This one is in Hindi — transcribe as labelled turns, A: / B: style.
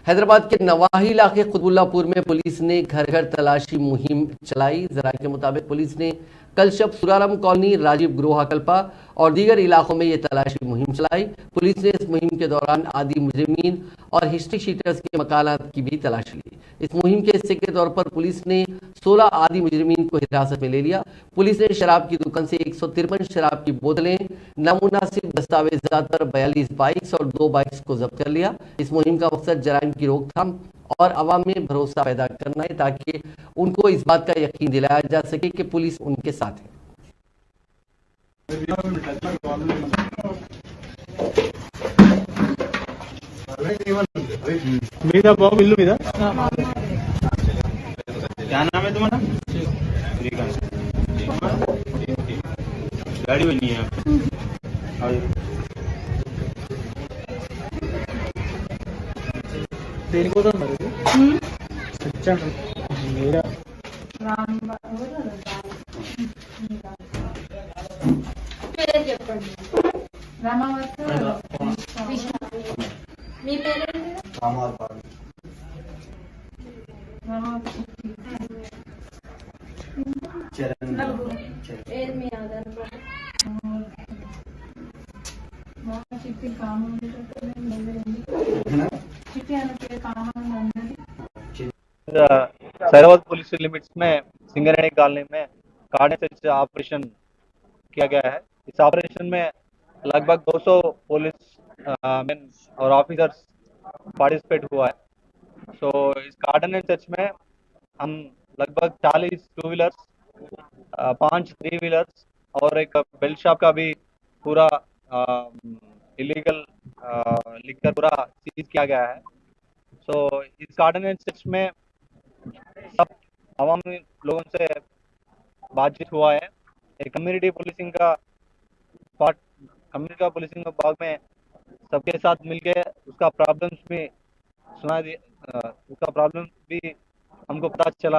A: हैदराबाद के नवाही इलाके कुतुबुल्लापुर में पुलिस ने घर घर तलाशी मुहिम चलाई। जराये के मुताबिक पुलिस ने कल शब सुराराम कॉलोनी, राजीव गृह कल्पा और दीगर इलाकों में ये तलाशी मुहिम चलाई। पुलिस ने इस मुहिम के दौरान आदि मुजरिमीन और हिस्ट्री शीटर्स के मकानात की भी तलाशी ली। इस मुहिम के हिस्से के तौर पर पुलिस ने 16 आदि मुजरिमीन को हिरासत में ले लिया। पुलिस ने शराब की दुकान से 153 शराब की बोतलें, नामुनासिब दस्तावेजात पर 42 बाइक्स और 2 बाइक्स को जब्त कर लिया। इस मुहिम का मकसद जराइम की रोकथाम और अवाम में भरोसा पैदा करना है ताकि उनको इस बात का यकीन दिलाया जा सके कि पुलिस उनके साथ है।
B: क्या नाम है तुम्हारा? गाड़ी बनी है
C: मेरा
B: सैराबाद पुलिस लिमिट्स में सिंगरेणी कॉलोनी में कार्डिनल सर्च ऑपरेशन किया गया है। इस ऑपरेशन में लगभग 200 पुलिस मैन और ऑफिसर्स पार्टिसिपेट हुआ है। सो इस कार्डिनल सर्च में हम लगभग 40 टू व्हीलर्स, 5 3 व्हीलर्स और एक बेल्ट शॉप का भी पूरा इलीगल लिकर पूरा सीज किया गया है। सो इस कार्डिनल सर्च में सब आवामी लोगों से बातचीत हुआ है। एक कम्युनिटी पुलिसिंग का पार्ट, कम्युनिटी पुलिसिंग का भाग में सबके साथ मिलके उसका प्रॉब्लम्स भी सुना, उसका प्रॉब्लम भी हमको पता चला।